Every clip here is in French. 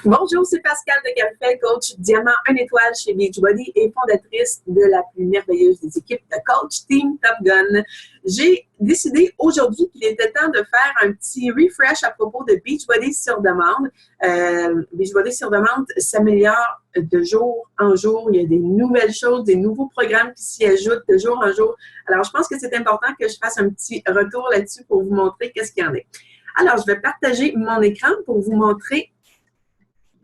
Bonjour, c'est Pascal de Carfel, coach Diamant 1 étoile chez Beachbody et fondatrice de la plus merveilleuse des équipes de coach Team Top Gun. J'ai décidé aujourd'hui qu'il était temps de faire un petit refresh à propos de Beachbody sur demande. Beachbody sur demande s'améliore de jour en jour. Il y a des nouvelles choses, des nouveaux programmes qui s'y ajoutent de jour en jour. Alors, je pense que c'est important que je fasse un petit retour là-dessus pour vous montrer qu'est-ce qu'il y en a. Alors, je vais partager mon écran pour vous montrer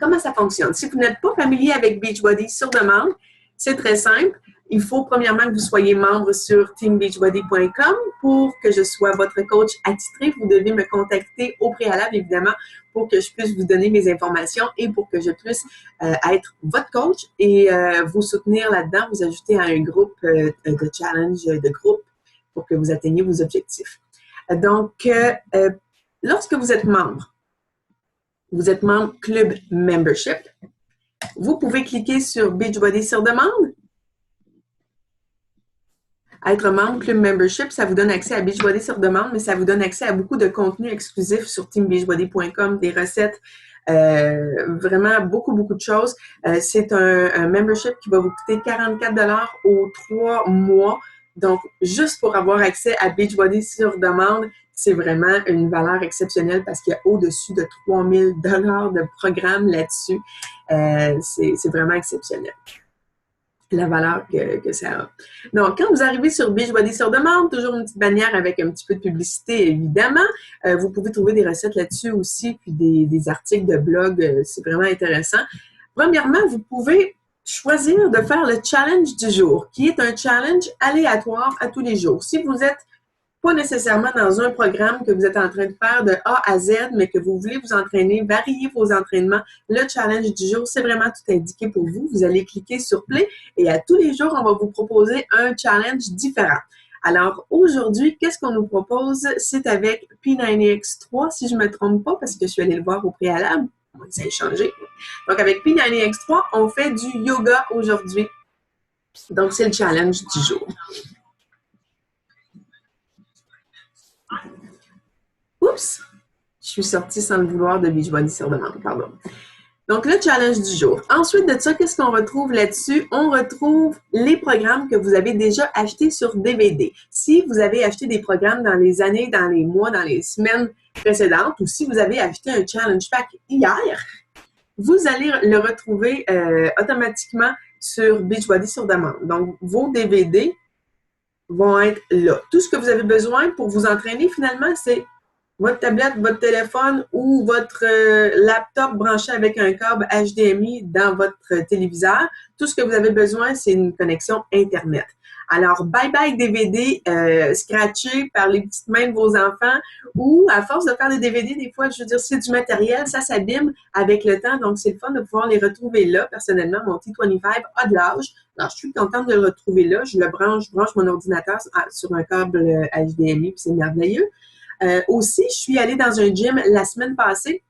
comment ça fonctionne. Si vous n'êtes pas familier avec Beachbody sur demande, c'est très simple. Il faut premièrement que vous soyez membre sur teambeachbody.com pour que je sois votre coach attitré. Vous devez me contacter au préalable, évidemment, pour que je puisse vous donner mes informations et pour que je puisse être votre coach et vous soutenir là-dedans, vous ajouter à un groupe de challenge, de groupe pour que vous atteigniez vos objectifs. Donc, lorsque vous êtes membre Club Membership, vous pouvez cliquer sur Beachbody sur demande. Être membre Club Membership, ça vous donne accès à Beachbody sur demande, mais ça vous donne accès à beaucoup de contenu exclusif sur teambeachbody.com, des recettes, vraiment beaucoup de choses. C'est un membership qui va vous coûter 44$ aux 3 mois. Donc, juste pour avoir accès à Beachbody sur demande, c'est vraiment une valeur exceptionnelle parce qu'il y a au-dessus de 3000$ de programme là-dessus. C'est vraiment exceptionnel, la valeur que ça a. Donc, quand vous arrivez sur Beachbody sur demande, toujours une petite bannière avec un petit peu de publicité, évidemment. Vous pouvez trouver des recettes là-dessus aussi, puis des articles de blog. C'est vraiment intéressant. Premièrement, vous pouvez choisir de faire le challenge du jour, qui est un challenge aléatoire à tous les jours. Si vous êtes pas nécessairement dans un programme que vous êtes en train de faire de A à Z, mais que vous voulez vous entraîner, varier vos entraînements, le challenge du jour, c'est vraiment tout indiqué pour vous. Vous allez cliquer sur Play et à tous les jours, on va vous proposer un challenge différent. Alors, aujourd'hui, qu'est-ce qu'on nous propose? C'est avec P90X3, si je ne me trompe pas, parce que je suis allée le voir au préalable. Ça a changé. Donc, avec P90X3, on fait du yoga aujourd'hui. Donc, c'est le challenge du jour. Oups! Je suis sortie sans le vouloir de Beachbody sur demande, pardon. Donc, le challenge du jour. Ensuite de ça, qu'est-ce qu'on retrouve là-dessus? On retrouve les programmes que vous avez déjà achetés sur DVD. Si vous avez acheté des programmes dans les années, dans les mois, dans les semaines précédentes, ou si vous avez acheté un challenge pack hier, vous allez le retrouver automatiquement sur Beachbody sur demande. Donc, vos DVD vont être là. Tout ce que vous avez besoin pour vous entraîner, finalement, c'est votre tablette, votre téléphone ou votre laptop branché avec un câble HDMI dans votre téléviseur. Tout ce que vous avez besoin, c'est une connexion Internet. Alors, bye-bye DVD scratché par les petites mains de vos enfants ou à force de faire des DVD, des fois, je veux dire, c'est du matériel, ça s'abîme avec le temps. Donc, c'est le fun de pouvoir les retrouver là. Personnellement, mon T25 a de l'âge. Alors, je suis contente de le retrouver là. Je branche mon ordinateur sur un câble HDMI, puis c'est merveilleux. Aussi, je suis allée dans un gym la semaine passée.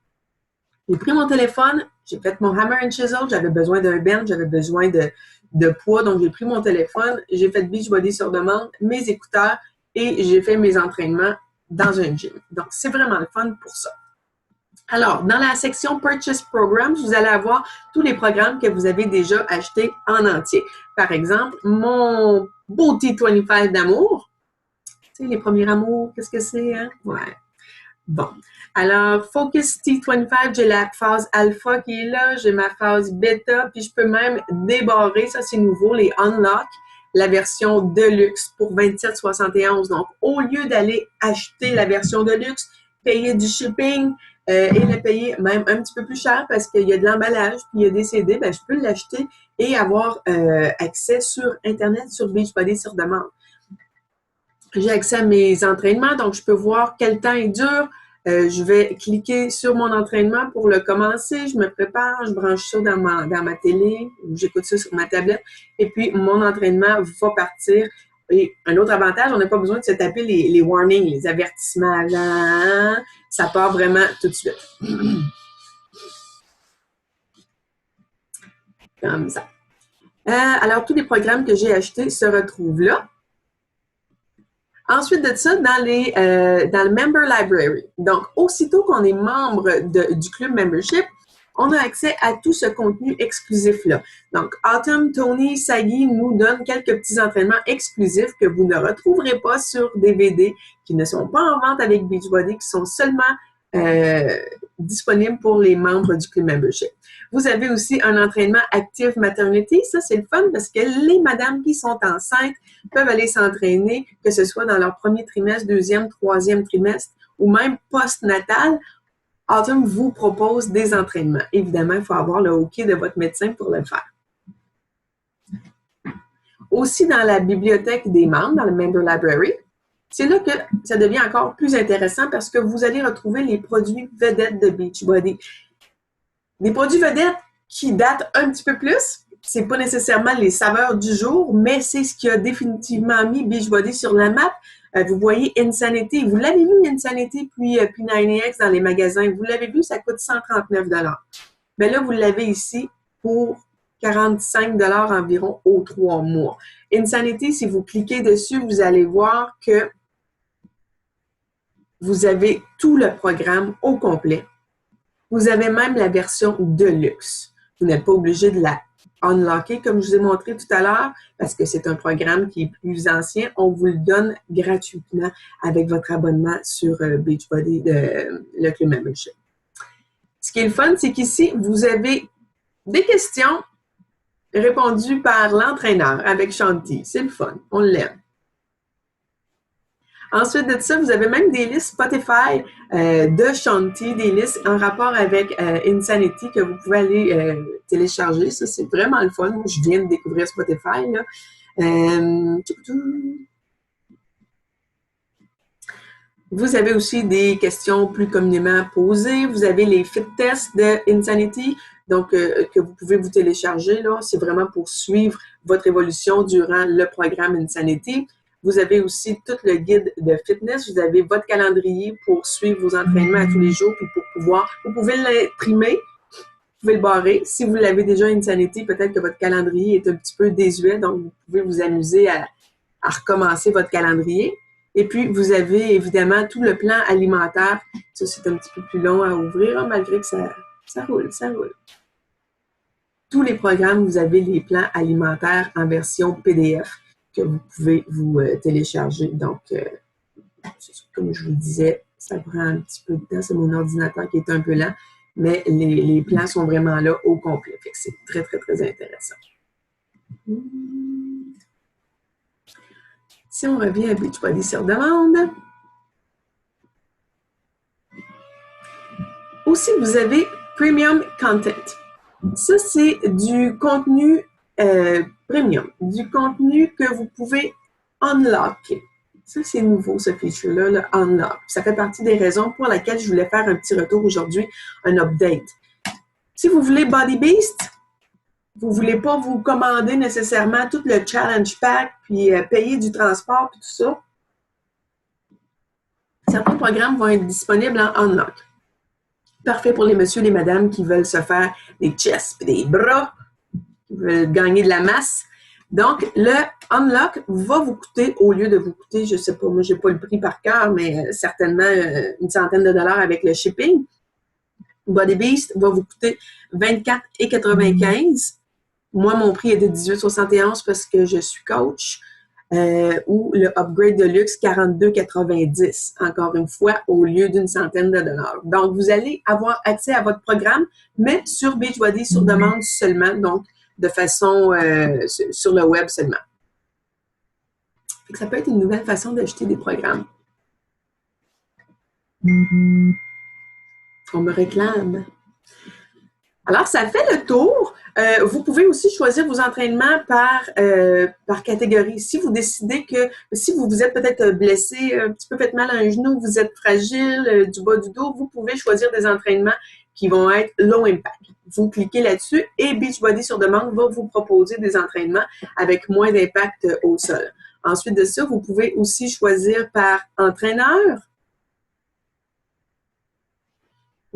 J'ai pris mon téléphone, j'ai fait mon hammer and chisel, j'avais besoin d'un bench, j'avais besoin de poids, donc j'ai pris mon téléphone, j'ai fait Beachbody sur demande, mes écouteurs et j'ai fait mes entraînements dans un gym. Donc, c'est vraiment le fun pour ça. Alors, dans la section Purchase Programs, vous allez avoir tous les programmes que vous avez déjà achetés en entier. Par exemple, mon beau T25 d'amour. Tu sais, les premiers amours, qu'est-ce que c'est, hein? Ouais. Bon. Alors, Focus T25, j'ai la phase alpha qui est là, j'ai ma phase bêta, puis je peux même débarrer, ça c'est nouveau, les unlock, la version deluxe pour 27,71. Donc, au lieu d'aller acheter la version deluxe, payer du shipping et le payer même un petit peu plus cher parce qu'il y a de l'emballage, puis il y a des CD, ben, je peux l'acheter et avoir accès sur Internet, sur Beachbody sur demande. J'ai accès à mes entraînements, donc je peux voir quel temps il dure. Je vais cliquer sur mon entraînement pour le commencer. Je me prépare, je branche ça dans ma télé, j'écoute ça sur ma tablette. Et puis, mon entraînement va partir. Et un autre avantage, on n'a pas besoin de se taper les warnings, les avertissements avant. Ça part vraiment tout de suite. Comme ça. Alors, tous les programmes que j'ai achetés se retrouvent là. Ensuite de ça, dans le Member Library. Donc, aussitôt qu'on est membre du Club Membership, on a accès à tout ce contenu exclusif-là. Donc, Autumn, Tony, Sagi nous donnent quelques petits entraînements exclusifs que vous ne retrouverez pas sur DVD, qui ne sont pas en vente avec Beachbody, qui sont seulement disponibles pour les membres du Club Membership. Vous avez aussi un entraînement Active Maternity. Ça, c'est le fun parce que les madames qui sont enceintes peuvent aller s'entraîner, que ce soit dans leur premier trimestre, deuxième, troisième trimestre ou même post-natal. Autumn vous propose des entraînements. Évidemment, il faut avoir le OK de votre médecin pour le faire. Aussi, dans la bibliothèque des membres, dans le Member Library, c'est là que ça devient encore plus intéressant parce que vous allez retrouver les produits vedettes de Beachbody. Des produits vedettes qui datent un petit peu plus. C'est pas nécessairement les saveurs du jour, mais c'est ce qui a définitivement mis Beachbody sur la map. Vous voyez Insanity. Vous l'avez vu, Insanity, puis P90X dans les magasins. Vous l'avez vu, ça coûte 139 $. Mais là, vous l'avez ici pour 45 $ environ aux 3 mois. Insanity, si vous cliquez dessus, vous allez voir que vous avez tout le programme au complet. Vous avez même la version de luxe. Vous n'êtes pas obligé de la unlocker, comme je vous ai montré tout à l'heure, parce que c'est un programme qui est plus ancien. On vous le donne gratuitement avec votre abonnement sur Beachbody, le Club Membership. Ce qui est le fun, c'est qu'ici, vous avez des questions répondues par l'entraîneur avec Shanti. C'est le fun. On l'aime. Ensuite de ça, vous avez même des listes Spotify de Shanti, des listes en rapport avec Insanity que vous pouvez aller télécharger. Ça, c'est vraiment le fun. Je viens de découvrir Spotify, là. Vous avez aussi des questions plus communément posées. Vous avez les fit tests de Insanity, donc que vous pouvez vous télécharger, là. C'est vraiment pour suivre votre évolution durant le programme Insanity. Vous avez aussi tout le guide de fitness. Vous avez votre calendrier pour suivre vos entraînements à tous les jours, puis pour pouvoir, vous pouvez l'imprimer, vous pouvez le barrer. Si vous l'avez déjà Insanity, peut-être que votre calendrier est un petit peu désuet, donc vous pouvez vous amuser à recommencer votre calendrier. Et puis, vous avez évidemment tout le plan alimentaire. Ça, c'est un petit peu plus long à ouvrir, hein, malgré que ça roule, ça roule. Tous les programmes, vous avez les plans alimentaires en version PDF que vous pouvez vous télécharger. Donc, comme je vous le disais, ça prend un petit peu de temps. C'est mon ordinateur qui est un peu lent, mais les plans sont vraiment là au complet. Fait que c'est très, très, très intéressant. Si on revient à Beachbody sur demande, aussi, vous avez Premium Content. Ça, c'est du contenu premium, du contenu que vous pouvez unlocker. Ça, c'est nouveau, ce feature-là, le unlock. Ça fait partie des raisons pour lesquelles je voulais faire un petit retour aujourd'hui, un update. Si vous voulez Body Beast, vous ne voulez pas vous commander nécessairement tout le challenge pack, puis payer du transport, puis tout ça, certains programmes vont être disponibles en unlock. Parfait pour les messieurs et les madames qui veulent se faire des chests et des bras, qui veulent gagner de la masse. Donc, le unlock va vous coûter, au lieu de vous coûter, je ne sais pas, moi, je n'ai pas le prix par cœur, mais certainement une centaine de dollars avec le shipping. Body Beast va vous coûter 24,95 $. Moi, mon prix est de 18,71 parce que je suis coach. Ou le upgrade de luxe 42,90 $, encore une fois, au lieu d'une centaine de dollars. Donc, vous allez avoir accès à votre programme, mais sur Beachbody sur demande seulement, donc de façon sur le web seulement. Ça peut être une nouvelle façon d'acheter des programmes. On me réclame. Alors, ça fait le tour. Vous pouvez aussi choisir vos entraînements par catégorie. Si vous décidez que, si vous vous êtes peut-être blessé, un petit peu fait mal à un genou, vous êtes fragile du bas du dos, vous pouvez choisir des entraînements qui vont être low impact. Vous cliquez là-dessus et Beachbody sur demande va vous proposer des entraînements avec moins d'impact au sol. Ensuite de ça, vous pouvez aussi choisir par entraîneur.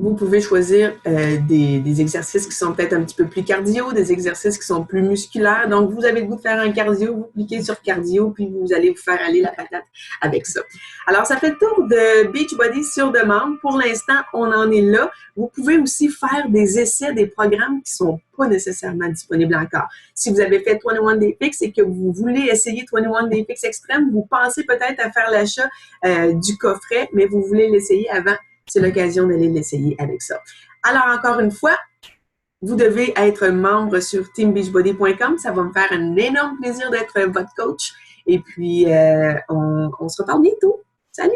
Vous pouvez choisir des exercices qui sont peut-être un petit peu plus cardio, des exercices qui sont plus musculaires. Donc, vous avez le goût de faire un cardio, vous cliquez sur cardio, puis vous allez vous faire aller la patate avec ça. Alors, ça fait le tour de Beachbody sur demande. Pour l'instant, on en est là. Vous pouvez aussi faire des essais des programmes qui sont pas nécessairement disponibles encore. Si vous avez fait 21 Day Fix et que vous voulez essayer 21 Day Fix Extreme, vous pensez peut-être à faire l'achat du coffret, mais vous voulez l'essayer avant, c'est l'occasion d'aller l'essayer avec ça. Alors, encore une fois, vous devez être membre sur teambeachbody.com. Ça va me faire un énorme plaisir d'être votre coach. Et puis, on se reparle bientôt. Salut!